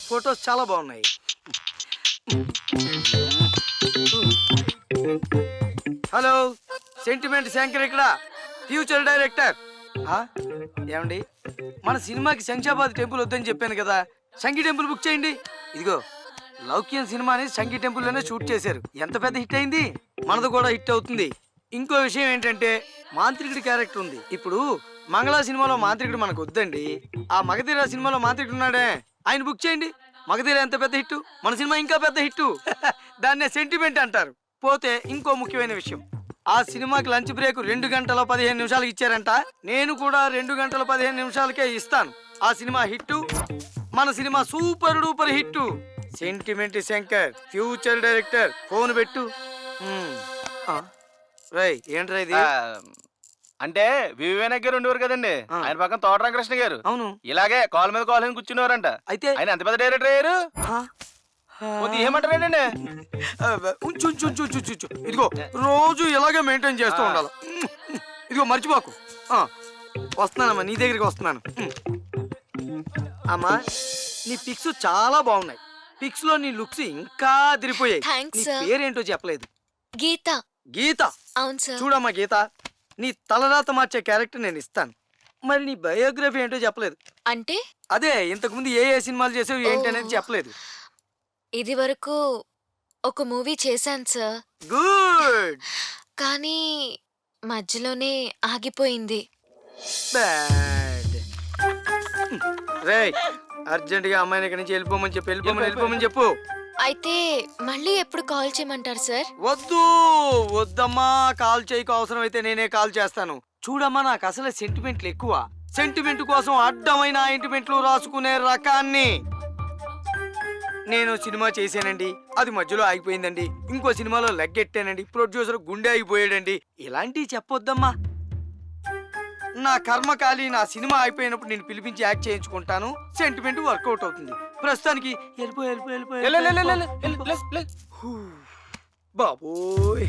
Photos చాలా బాగున్నాయి. Hello, sentiment Shankar ఇక్కడ, ఫ్యూచర్ డైరెక్టర్. ఏమండి, మన సినిమాకి శంషాబాద్ టెంపుల్ వద్దని చెప్పాను కదా, సంగీ టెంపుల్ బుక్ చేయండి. ఇదిగో లౌక్యం సినిమాని సంగీ టెంపుల్లోనే షూట్ చేశారు. ఎంత పెద్ద హిట్ అయింది, మనది కూడా హిట్ అవుతుంది. ఇంకో విషయం ఏంటంటే మాంత్రికుడి క్యారెక్టర్ ఉంది. ఇప్పుడు మంగళ సినిమాలో మాంత్రికుడు మనకు వద్దండి, ఆ మగధీర సినిమాలో మాంత్రికుడు ఉన్నాడే, ఆయన బుక్ చేయండి. మగధీర ఎంత పెద్ద హిట్, మన సినిమా ఇంకా పెద్ద హిట్. దాన్నే సెంటిమెంట్ అంటారు. పోతే ఇంకో ముఖ్యమైన విషయం, ఆ సినిమాకి లంచ్ బ్రేక్ 2 గంటల 15 నిమిషాలకు ఇచ్చారంట. నేను కూడా 2 గంటల 15 నిమిషాలకే ఇస్తాను. ఆ సినిమా హిట్, మన cinema super duper hit. Sentiment Shankar, future director, phone పెట్టు. రై ఏంట్రా ఇది? అంటే వివేనగ్గర ఉండేవారు కదండి, ఆయన పక్కన తోటరామకృష్ణ గారు. అవును, ఇలాగే కాల్ మీద కాల్ కూర్చునేవారంట. అయితే ఆయన ఎంత పెద్ద డైరెక్టర్ అయ్యారు. ఏమంటారండి? ఇదిగో రోజు ఇలాగే మెయింటైన్ చేస్తూ ఉండాలి. ఇదిగో మర్చిపోకు. వస్తున్నానమ్మా, నీ దగ్గరికి వస్తున్నాను. అమ్మా, నీ పిక్స్ చాలా బాగున్నాయి. పిక్స్ లో నీ లుక్స్ ఇంకా అదిరిపోయాయి. నీ పేరేంటో చెప్పలేదు. గీత. గీత? అవును సార్. చూడమ్మా గీత, నీ తలరాత మార్చే క్యారెక్టర్ నేను ఇస్తాను. మరి నీ బయోగ్రఫీ ఏంటో చెప్పలేదు. అంటే అదే ఇంతకుముందు ఏ ఏ సినిమాలు చేసావు ఏంటి అనేది చెప్పలేదు. ఇది వరకు ఒక మూవీ చేశాను సార్. గుడ్. కానీ మధ్యలోనే ఆగిపోయింది. బ్యాడ్. రేయ్, అర్జెంట్ గా అమ్మాయిని ఇక్కడి నుంచి వెళ్ళిపోమని చెప్పు. వెళ్ళిపోమని చెప్పు. అయితే మళ్ళీ ఎప్పుడు కాల్ చేయమంటారు సార్? వద్దమ్మా, కాల్ చేయకు. అవసరం అయితే నేనే కాల్ చేస్తాను. చూడమ్మా, నాకు అసలే సెంటిమెంట్లు ఎక్కువ. సెంటిమెంట్ కోసం అడ్డమైన ఆయింట్మెంట్లు రాసుకునే రకాన్ని. నేను సినిమా చేశానండి, అది మధ్యలో ఆగిపోయిందండి. ఇంకో సినిమాలో లెగ్గెట్టానండి, ప్రొడ్యూసర్ గుండె ఆగిపోయాడండి. ఇలాంటివి చెప్పొద్దమ్మా. నా కర్మకాలి, నా సినిమా అయిపోయినప్పుడు నేను పిలిపించి యాక్ట్ చేయించుకుంటాను. సెంటిమెంట్ వర్కౌట్ అవుతుంది. ప్రస్తుతానికి బాబోయ్.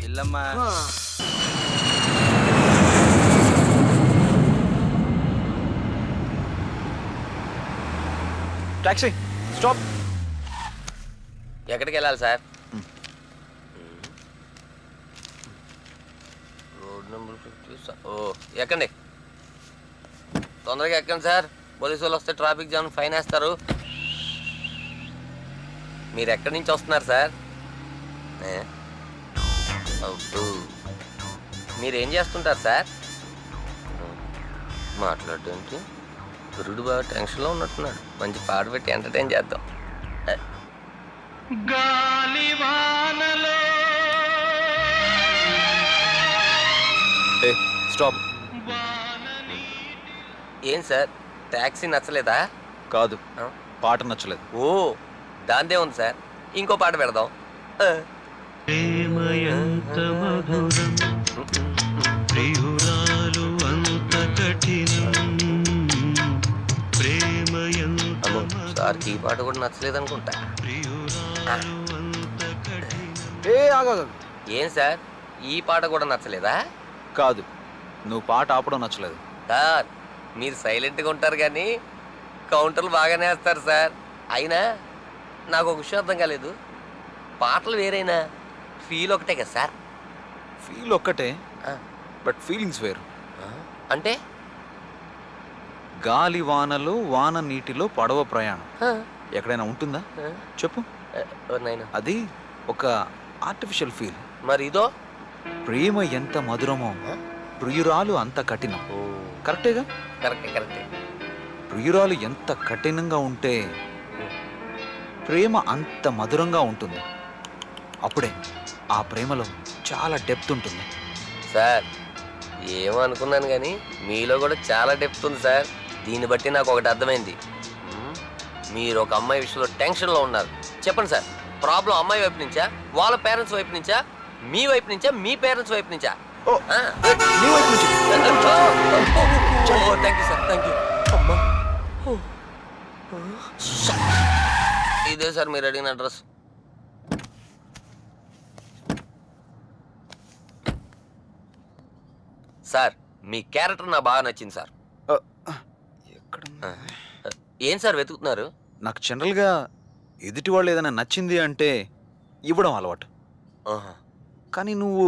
Taxi stop. ఎక్కడికి వెళ్ళాలి సార్? Road number 50. ఓ, ఎక్కండి, తొందరగా ఎక్కండి సార్. పోలీసు వాళ్ళు వస్తే ట్రాఫిక్ జామ్ ఫైన్ వేస్తారు. మీరు ఎక్కడి నుంచి వస్తున్నారు సార్? మీరేం చేస్తుంటారు సార్? మాట్లాడేంటి? గురుడు బాగా టెన్షన్లో ఉన్నట్టున్నాడు. మంచి పాట పెట్టి ఎంటర్టైన్ చేద్దాం. స్టాప్. ఏం సార్, ట్యాక్సీ నచ్చలేదా? కాదు, పాట నచ్చలేదు. ఓ, దాందే ఉంది సార్, ఇంకో పాట పెడదాం. సార్కి ఈ పాట కూడా నచ్చలేదు అనుకుంటా. ఏం సార్, ఈ పాట కూడా నచ్చలేదా? కాదు, నువ్వు పాట ఆపడం నచ్చలేదు. సార్, మీరు సైలెంట్గా ఉంటారు కానీ కౌంటర్లు బాగానే వేస్తారు సార్. అయినా నాకు ఒక విషయం అర్థం కాలేదు. పాటలు వేరైనా ఫీల్ ఒకటే కదా సార్? ఫీల్ ఒక్కటే, బట్ ఫీలింగ్స్ వేరు. అంటే గాలి వానలో, వాన నీటిలో పడవ ప్రయాణం ఎక్కడైనా ఉంటుందా చెప్పు? అది ఒక ఆర్టిఫిషియల్ ఫీల్. మరి ఇదో, ప్రేమ ఎంత మధురమో ప్రియురాలు అంత కఠినం. కరెక్టేగా? కరెక్టే. ప్రియురాలు ఎంత కఠినంగా ఉంటే ప్రేమ అంత మధురంగా ఉంటుంది. అప్పుడే ఆ ప్రేమలో చాలా డెప్త్ ఉంటుంది. సార్, ఏమనుకున్నాను కానీ మీలో కూడా చాలా డెప్త్ ఉంది సార్. దీన్ని బట్టి నాకు ఒకటి అర్థమైంది. మీరు ఒక అమ్మాయి విషయంలో టెన్షన్లో ఉన్నారు. చెప్పండి సార్, ప్రాబ్లం అమ్మాయి వైపు నుంచా, వాళ్ళ పేరెంట్స్ వైపు నుంచా, మీ వైపు నుంచా, మీ పేరెంట్స్ వైపు నుంచా? Thank you sir, thank you. ఇదే సార్ మీరు అడిగిన అడ్రస్. సార్, మీ క్యారెక్టర్ నాకు బాగా నచ్చింది సార్. ఎక్కడ? ఏం సార్ వెతుకుతున్నారు? నాకు జనరల్గా ఎదుటి వాళ్ళు ఏదైనా నచ్చింది అంటే ఇవ్వడం అలవాటు. ఆహా. కానీ నువ్వు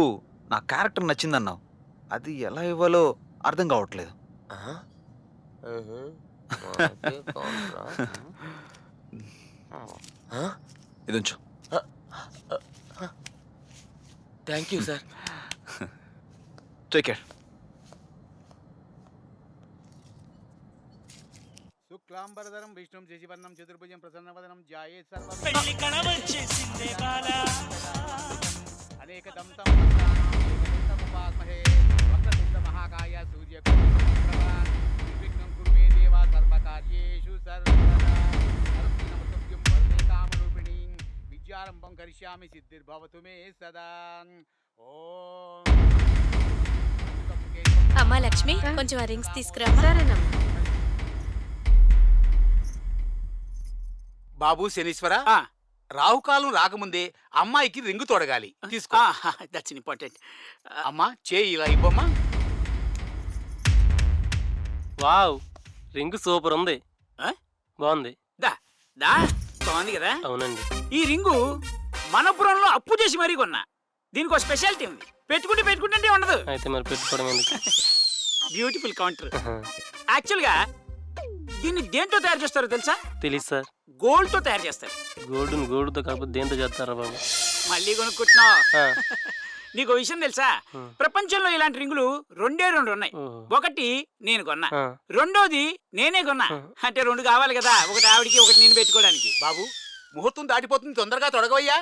నా క్యారెక్టర్ నచ్చిందన్నావు. అది ఎలా ఇవ్వాలో అర్థం కావట్లేదు. ఆహా. ఆహా. మనకే కాదురా. ఆ? ఇది ఉంచు. Thank you sir. Take care. శుక్లాంబరధరం విష్ణుం శశివర్ణం చతుర్భుజం ప్రసన్నవదనం ధ్యాయే సర్వం పెళ్లి కళవచ్చేసిందే బాల అనేకదం తం ఉపాస్మహే వక్రతుండ మహాకాయ సూర్యకోటిప్రభ నిర్విఘ్నం కురు మే దేవా సర్వకార్యేషు సర్వదా నమస్తుభ్యం వరదే కామరూపిణీం విద్యారంభం కరిష్యామి సిద్ధిర్భవతు మే సదా. ఓం అమ్మా లక్ష్మి, కొంచెం ఆ రింగ్స్ తీసుకురా. సరేనమ్మా. బాబు శనీశ్వర, రాహుకాలం రాకముందే అమ్మాయికి రింగు తొడగాలి. తీసుకో. That's important. అమ్మా చేయి ఇలా ఇవ్వమ్మా. వావ్, రింగ్ సూపర్ ఉంది. ఆ? బాగుంది. దా దా బాగుంది కదా. అవునండి. ఈ రింగు మనపురంలో అప్పు చేసి మరీ కొన్నా. దీనికి ఒక స్పెషాలిటీ ఉంది. పెట్టుకుంటే ఉండదు. అయితే మరి పెట్టుకోవడం ఎందుకు? Beautiful counter. యాక్చువల్గా దీన్ని దేంతో తయారు చేస్తారో తెలుసా? తెలీదు సార్. గోల్డ్ తో తయారు చేస్తారు. గోల్డ్తో కాకపోతే దేంతో చేస్తారా బాబు? మళ్ళీ కొనుక్కుంటున్నావు. ఆ. నీకు ఓ విషయం తెలుసా? ప్రపంచంలో ఇలాంటి రింగులు రెండే ఉన్నాయి. ఓహో. ఒకటి నేను కొన్నా, ఆ. రెండోది నేనే కొన్నా. అంటే రెండు కావాలి కదా, ఒకటి ఆవిడికి ఒకటి నేను పెట్టుకోవడానికి. బాబు ముహూర్తం దాటిపోతుంది, తొందరగా తొడగవయ్యా.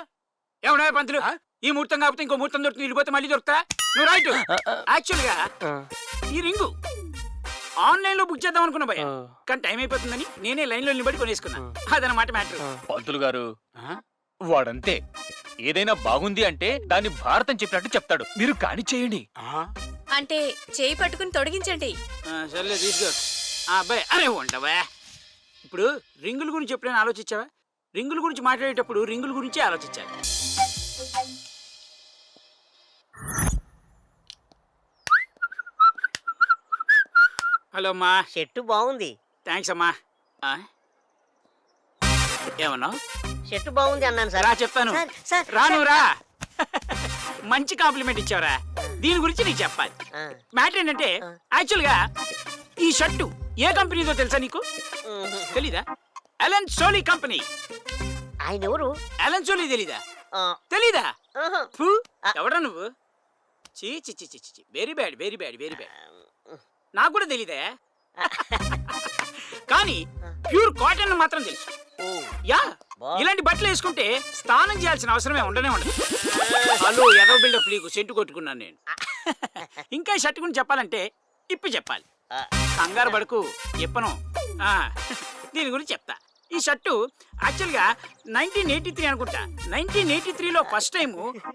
ఏమన్నా పంతులు, ఈ ముహూర్తం కాకపోతే ఇంకో ముహూర్తం దొరుకుతుంది, వెళ్ళిపోతే మళ్ళీ దొరుకుతా. నువ్వు రైట్. యాక్చువల్ గా ఆ. ఈ రింగు ఆన్లైన్ లో బుక్ చేద్దాం అనుకున్నా భయ, ఆ. కానీ టైం అయిపోతుందని నేనే లైన్ లో నిలబడి కొనేసుకున్నా. అదనమాట మ్యాటర్. పంతులు గారు, వాడంతే. ఏదైనా బాగుంది అంటే దాన్ని భారతం చెప్పినట్టు చెప్తాడు. మీరు కాని చేయండి. అంటే చేయి పట్టుకుని తొడిగించండి. సర్లే తీసుకో. అబ్బాయి అరే ఉండవా. ఇప్పుడు రింగుల గురించి ఎప్పుడైనా ఆలోచించావా? రింగుల గురించి మాట్లాడేటప్పుడు రింగుల గురించే ఆలోచించాలి. హలో అమ్మా. చెట్టు బాగుంది. థ్యాంక్స్ అమ్మా. ఏమన్నావు? చెట్టు బాగుంది అన్నాను సార్. రా చెప్తాను. రాను రా. మంచి కాంప్లిమెంట్ ఇచ్చావురా. దీని గురించి నీకు చెప్పాలి. మ్యాటర్ ఏంటంటే, యాక్చువల్ గా ఈ షర్టు ఏ కంపెనీదో తెలుసా నీకు? తెలీదా? Allen Solly company. ఆయన ఎవరు? అలన్ సోలీ తెలీదా? ఆ, తెలీదా? ఆహా. ఫు, ఎవడా నువ్వు? చీ చీ చీ చీ, very bad very bad very bad. నాకు కూడా తెలీదా, కానీ ప్యూర్ కాటన్ మాత్రం తెలుసు. ఓ, యా, బా. ఇలాంటి బట్టలు వేసుకుంటే స్నానం చేయాల్సిన అవసరమే ఉండనే ఉండదు. హలో, ఎదో బిల్డప్ నీకు సెంటు కొట్టుకున్నాను నేను. ఇంకా షర్ట్ గురించి చెప్పాలంటే ఇప్పి చెప్పాలి. కంగారు పడుకు, చెప్పను. దీని గురించి చెప్తా. ఈ షర్టు యాక్చువల్గా 1983 అనుకుంటా. 1983లో ఫస్ట్ టైం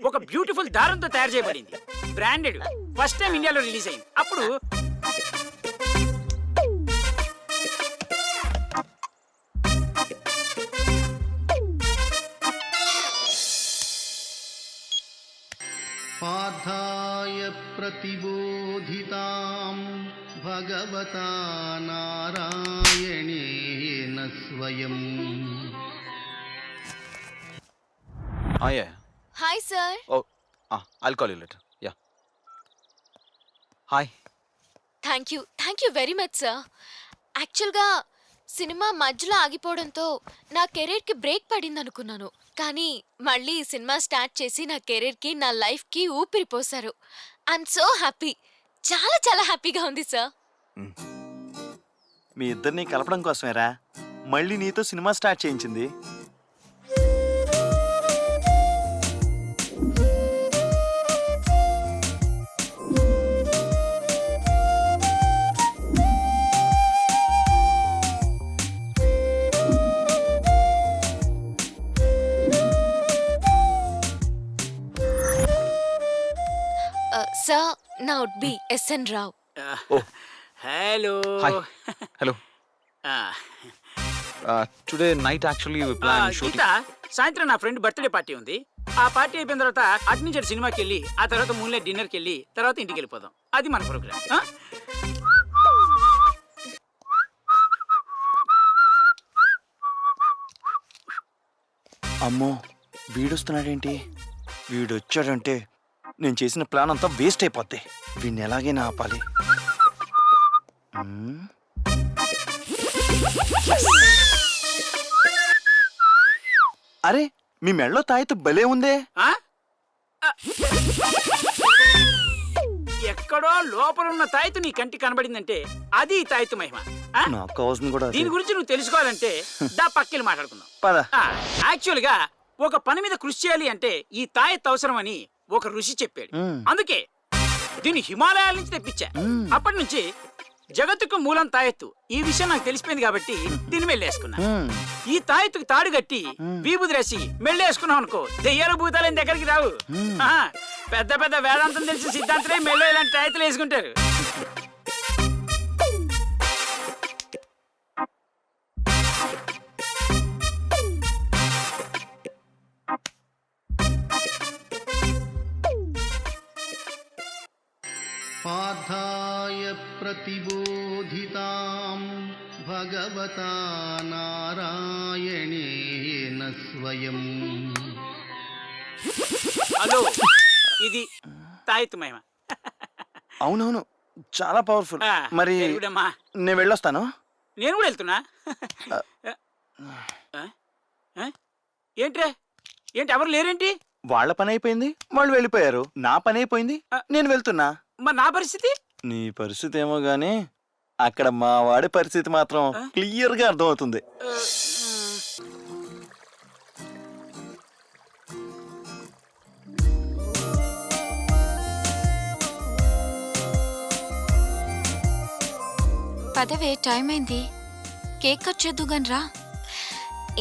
ఒక బ్యూటిఫుల్ దారంతో తయారు చేయబడింది. బ్రాండెడ్. ఫస్ట్ టైం ఇండియాలో రిలీజ్ అయింది. అప్పుడు పార్థాయ ప్రతిబోధితాం భగవతా నారాయణేన స్వయం. Yeah. Hi sir. Oh, I'll call you later. Yeah. Hi. Thank you very much sir. యాక్చువల్గా సినిమా మధ్యలో ఆగిపోవడంతో నా కెరీర్కి బ్రేక్ పడింది అనుకున్నాను, కానీ మళ్ళీ ఈ సినిమా స్టార్ట్ చేసి నా కెరీర్కి నా లైఫ్కి ఊపిరి పోశారు. I'm so happy. చాలా చాలా హ్యాపీగా ఉంది సార్. మీ ఇద్దరిని కలపడం కోసమేరా మళ్ళీ నీతో సినిమా స్టార్ట్ చేయించింది. సార్, నా would be SN Rao. Hello. Hi. Hello. Today night actually we plan shooting. Geetha, సాయంత్రం నా ఫ్రెండ్ బర్త్డే పార్టీ ఉంది. ఆ పార్టీ అయిపోయిన తర్వాత అటు నుంచి సినిమాకి వెళ్ళి, ఆ తర్వాత మూన్లైట్ డిన్నర్కి వెళ్ళి, తర్వాత ఇంటికి వెళ్ళిపోదాం. అది మన ప్రోగ్రామ్. అమ్మో వీడొస్తున్నాడేంటి? వీడొచ్చాడంటే నేను చేసిన ప్లాన్ అంతా వేస్ట్ అయిపోద్ది. వీడిని ఎలాగైనా ఆపాలి. మ్మ్. అరే మీ మెళ్ళో తాయితు భలే ఉందే. ఆ? ఆ. ఎక్కడో లోపలున్న తాయితు నీ కంటికి కనబడిందంటే అది ఈ తాయితు మహిమ. ఆ? నాకు కావాల్సింది కూడా అదే. దీని గురించి నువ్వు తెలుసుకోవాలంటే దా పక్కెళ్ళి మాట్లాడుకుందాం. పద. యాక్చువల్ గా ఒక పని మీద కృషి చేయాలి అంటే ఈ తాయెత్తు అవసరమని ఒక ఋషి చెప్పాడు. మ్మ్. అందుకే దీన్ని హిమాలయాల నుంచి తెప్పించా. మ్మ్. అప్పటి నుంచి జగత్తుకు మూలం తాయెత్తు ఈ విషయం నాకు తెలిసిపోయింది కాబట్టి దీన్ని మెళ్ళేసుకున్నా. మ్మ్. ఈ తాయెత్తుకి తాడు కట్టి వీబుది రాసి మెళ్ళేసుకున్నావు అనుకో దెయ్యాల భూతాలు దగ్గరికి రావు. ఆ, పెద్ద పెద్ద వేదాంతం తెలిసిన సిద్ధాంతలే మెళ్ళో ఇలాంటి తాయెత్తులు వేసుకుంటారు. పార్థాయ ప్రతిబోధితాం భగవతా నారాయణేన స్వయం. హలో, ఇది తాయెత్తు మహిమ. అవునవును చాలా పవర్ఫుల్. ఆ, మరి దేవుడమ్మా. నేను వెళ్ళొస్తాను. నేను కూడా వెళ్తున్నా. ఆ? ఆ? ఏంట్రా ఏంటి ఎవరు లేరేంటి? వాళ్ళ పని అయిపోయింది, వాళ్ళు వెళ్ళిపోయారు. నా పని అయిపోయింది, నేను వెళ్తున్నా. మరి నా పరిస్థితి? నీ పరిస్థితి ఏమో గానీ అక్కడ మా వాడి పరిస్థితి మాత్రం క్లియర్ గా అర్థమవుతుంది. పదవే టైం అయింది. కేక్ కట్ చేద్దు గాని రా.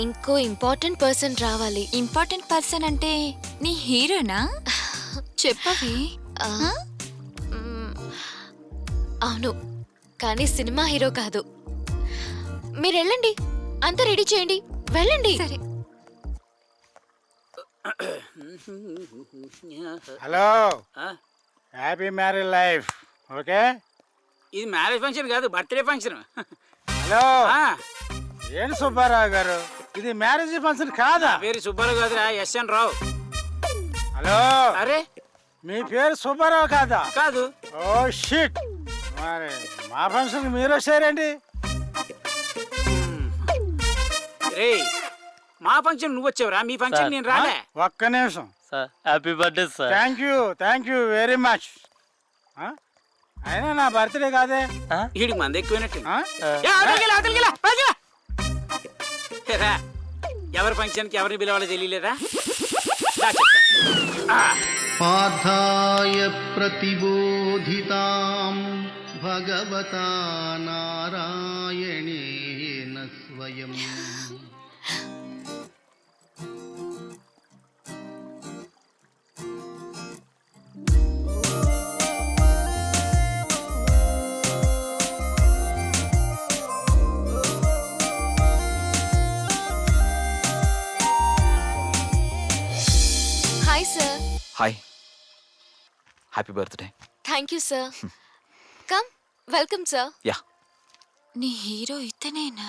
ఇంకో ఇంపార్టెంట్ పర్సన్ రావాలి. ఇంపార్టెంట్ పర్సన్ అంటే నీ హీరోనా? చెప్పవి. అవును, కానీ సినిమా హీరో కాదు. మీరు వెళ్ళండి, అంతా రెడీ చేయండి, వెళ్ళండి. సరే. Hello, happy marriage life. Okay, ఇది మ్యారేజ్ ఫంక్షన్ కాదు, బర్త్డే ఫంక్షన్. హలో, ఏంటి సుబ్బారావు గారు, ఇది మ్యారేజ్ ఫంక్షన్ కాదా? పేరు సుబ్బారావు కాదురా, ఎస్ఎన్ రావు. హలో, అరే మీ పేరు సుబ్బారావు కాదా? కాదు. ఓ షిట్, మరి మా ఫంక్షన్ మీరు వచ్చారండి. రే, మా ఫంక్షన్ నువ్వు వచ్చావురా, మీ ఫంక్షన్ నేను రాలే. ఒక్క నిమిషం sir, happy birthday sir. Thank you very much. అయినా నా బర్త్డే కాదే. వీడికి మంది ఎక్కువైనట్టు. ఎవరి ఫంక్షన్ కి ఎవరిని పిలవాలో తెలియలేదా? పార్థాయ ప్రతిబోధితాం భగవతా నారాయణేన స్వయం. Hi sir. Hi, happy birthday. Thank you sir. Come, welcome sir. Ya. నీ హీరో ఇతనేనా?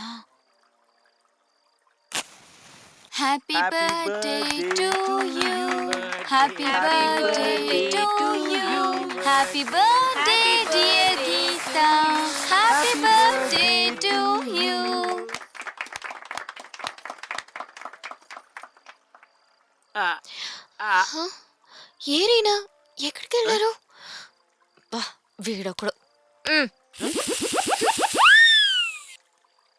Happy birthday to you, happy birthday to you, happy birthday dear Geeta, happy birthday to you. ఏరీనా ఎక్కడికి వెళ్ళారు? వీడొకడు.